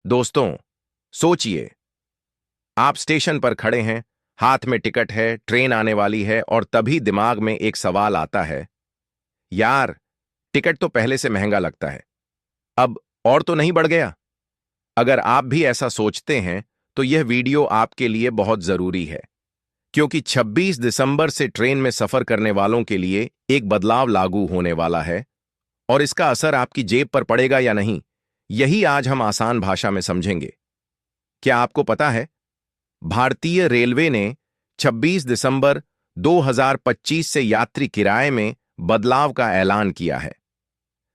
दोस्तों, सोचिए, आप स्टेशन पर खड़े हैं, हाथ में टिकट है, ट्रेन आने वाली है और तभी दिमाग में एक सवाल आता है, यार, टिकट तो पहले से महंगा लगता है। अब और तो नहीं बढ़ गया? अगर आप भी ऐसा सोचते हैं, तो यह वीडियो आपके लिए बहुत जरूरी है, क्योंकि 26 दिसंबर से ट्रेन में सफर करने वालों के लिए एक बदलाव लागू होने वाला है और इसका असर आपकी जेब पर पड़ेगा या नहीं, यही आज हम आसान भाषा में समझेंगे। क्या आपको पता है, भारतीय रेलवे ने 26 दिसंबर 2025 से यात्री किराए में बदलाव का ऐलान किया है।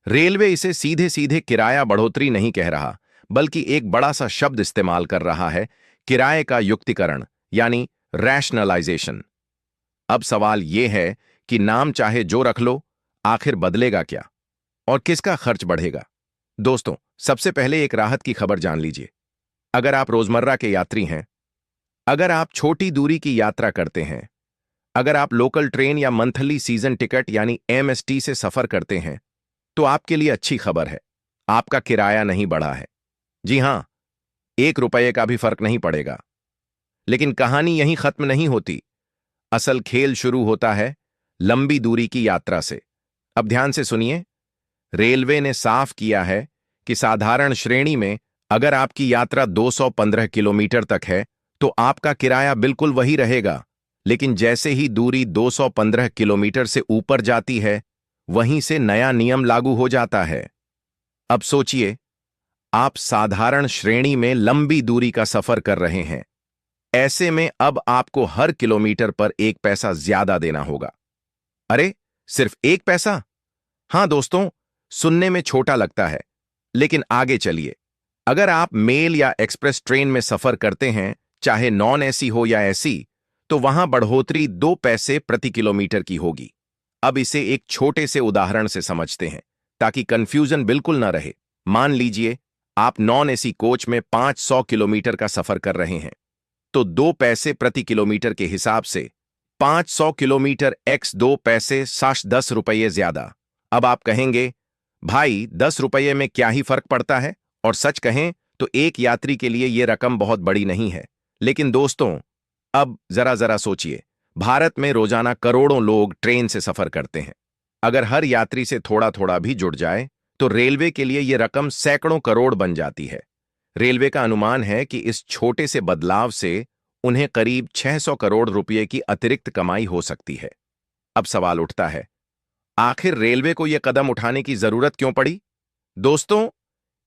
रेलवे इसे सीधे सीधे किराया बढ़ोतरी नहीं कह रहा, बल्कि एक बड़ा सा शब्द इस्तेमाल कर रहा है, किराए का युक्तिकरण, यानी रैशनलाइजेशन। अब सवाल यह है कि नाम चाहे जो रख लो, आखिर बदलेगा क्या और किसका खर्च बढ़ेगा? दोस्तों, सबसे पहले एक राहत की खबर जान लीजिए। अगर आप रोजमर्रा के यात्री हैं, अगर आप छोटी दूरी की यात्रा करते हैं, अगर आप लोकल ट्रेन या मंथली सीजन टिकट यानी एमएसटी से सफर करते हैं, तो आपके लिए अच्छी खबर है, आपका किराया नहीं बढ़ा है। जी हां, 1 रुपये का भी फर्क नहीं पड़ेगा। लेकिन कहानी यहीं खत्म नहीं होती। असल खेल शुरू होता है लंबी दूरी की यात्रा से। अब ध्यान से सुनिए, रेलवे ने साफ किया है कि साधारण श्रेणी में अगर आपकी यात्रा 215 किलोमीटर तक है, तो आपका किराया बिल्कुल वही रहेगा। लेकिन जैसे ही दूरी 215 किलोमीटर से ऊपर जाती है, वहीं से नया नियम लागू हो जाता है। अब सोचिए, आप साधारण श्रेणी में लंबी दूरी का सफर कर रहे हैं। ऐसे में अब आपको हर किलोमीटर पर 1 पैसा ज्यादा देना होगा। अरे, सिर्फ 1 पैसा? हां दोस्तों, सुनने में छोटा लगता है, लेकिन आगे चलिए। अगर आप मेल या एक्सप्रेस ट्रेन में सफर करते हैं, चाहे नॉन एसी हो या एसी, तो वहां बढ़ोतरी 2 पैसे प्रति किलोमीटर की होगी। अब इसे एक छोटे से उदाहरण से समझते हैं, ताकि कंफ्यूजन बिल्कुल ना रहे। मान लीजिए, आप नॉन एसी कोच में 500 किलोमीटर का सफर कर रहे हैं, तो 2 पैसे प्रति किलोमीटर के हिसाब से 500 किलोमीटर x 2 पैसे साश 10 रुपये ज्यादा। अब आप कहेंगे, भाई 10 रुपये में क्या ही फर्क पड़ता है? और सच कहें तो एक यात्री के लिए यह रकम बहुत बड़ी नहीं है। लेकिन दोस्तों, अब जरा जरा सोचिए, भारत में रोजाना करोड़ों लोग ट्रेन से सफर करते हैं। अगर हर यात्री से थोड़ा थोड़ा भी जुड़ जाए, तो रेलवे के लिए यह रकम सैकड़ों करोड़ बन जाती है। रेलवे का अनुमान है कि इस छोटे से बदलाव से उन्हें करीब 600 करोड़ रुपए की अतिरिक्त कमाई हो सकती है। अब सवाल उठता है, आखिर रेलवे को यह कदम उठाने की जरूरत क्यों पड़ी? दोस्तों,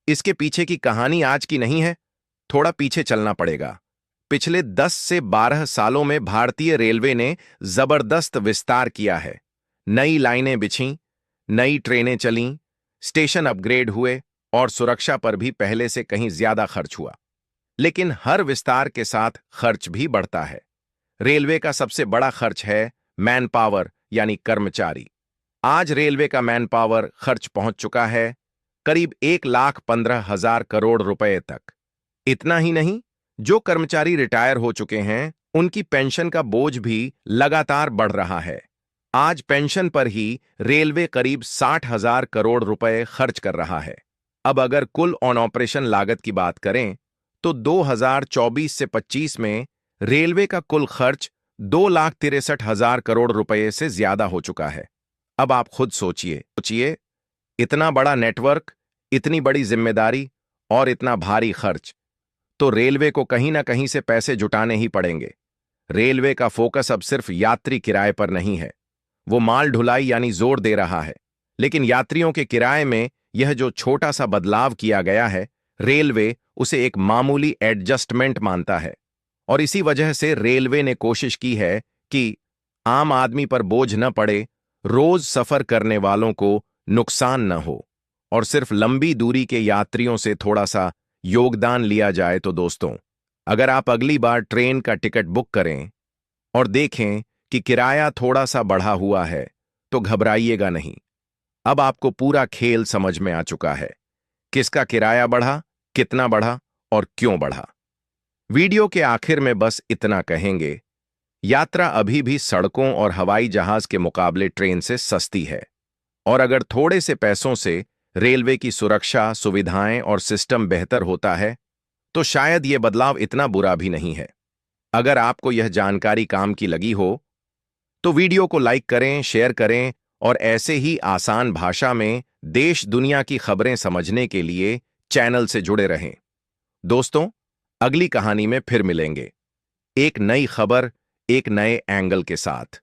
इसके पीछे की कहानी आज की नहीं है, थोड़ा पीछे चलना पड़ेगा। पिछले 10 से 12 सालों में भारतीय रेलवे ने जबरदस्त विस्तार किया है। नई लाइनें बिछीं, नई ट्रेनें चलीं, स्टेशन अपग्रेड हुए और सुरक्षा पर भी पहले से कहीं ज्यादा खर्च हुआ। लेकिन हर विस्तार के साथ खर्च भी बढ़ता है। रेलवे का सबसे बड़ा खर्च है मैन पावर, यानी कर्मचारी। आज रेलवे का मैन पावर खर्च पहुंच चुका है करीब 1,15,000 करोड़ रुपए तक। इतना ही नहीं, जो कर्मचारी रिटायर हो चुके हैं, उनकी पेंशन का बोझ भी लगातार बढ़ रहा है। आज पेंशन पर ही रेलवे करीब 60,000 करोड़ रुपए खर्च कर रहा है। अब अगर कुल ऑन ऑपरेशन लागत की बात करें, तो 2024 से 25 में रेलवे का कुल खर्च 2,63,000 करोड़ रुपए से ज्यादा हो चुका है। अब आप खुद सोचिए, इतना बड़ा नेटवर्क, इतनी बड़ी जिम्मेदारी और इतना भारी खर्च, तो रेलवे को कहीं ना कहीं से पैसे जुटाने ही पड़ेंगे। रेलवे का फोकस अब सिर्फ यात्री किराए पर नहीं है, वो माल ढुलाई यानी जोर दे रहा है। लेकिन यात्रियों के किराए में यह जो छोटा सा बदलाव किया गया है, रेलवे उसे एक मामूली एडजस्टमेंट मानता है। और इसी वजह से रेलवे ने कोशिश की है कि आम आदमी पर बोझ न पड़े, रोज सफर करने वालों को नुकसान न हो और सिर्फ लंबी दूरी के यात्रियों से थोड़ा सा योगदान लिया जाए। तो दोस्तों, अगर आप अगली बार ट्रेन का टिकट बुक करें और देखें कि किराया थोड़ा सा बढ़ा हुआ है, तो घबराइएगा नहीं। अब आपको पूरा खेल समझ में आ चुका है, किसका किराया बढ़ा, कितना बढ़ा और क्यों बढ़ा। वीडियो के आखिर में बस इतना कहेंगे, यात्रा अभी भी सड़कों और हवाई जहाज के मुकाबले ट्रेन से सस्ती है। और अगर थोड़े से पैसों से रेलवे की सुरक्षा, सुविधाएं और सिस्टम बेहतर होता है, तो शायद ये बदलाव इतना बुरा भी नहीं है। अगर आपको यह जानकारी काम की लगी हो तो वीडियो को लाइक करें, शेयर करें और ऐसे ही आसान भाषा में देश दुनिया की खबरें समझने के लिए चैनल से जुड़े रहें। दोस्तों, अगली कहानी में फिर मिलेंगे, एक नई खबर, एक नए एंगल के साथ।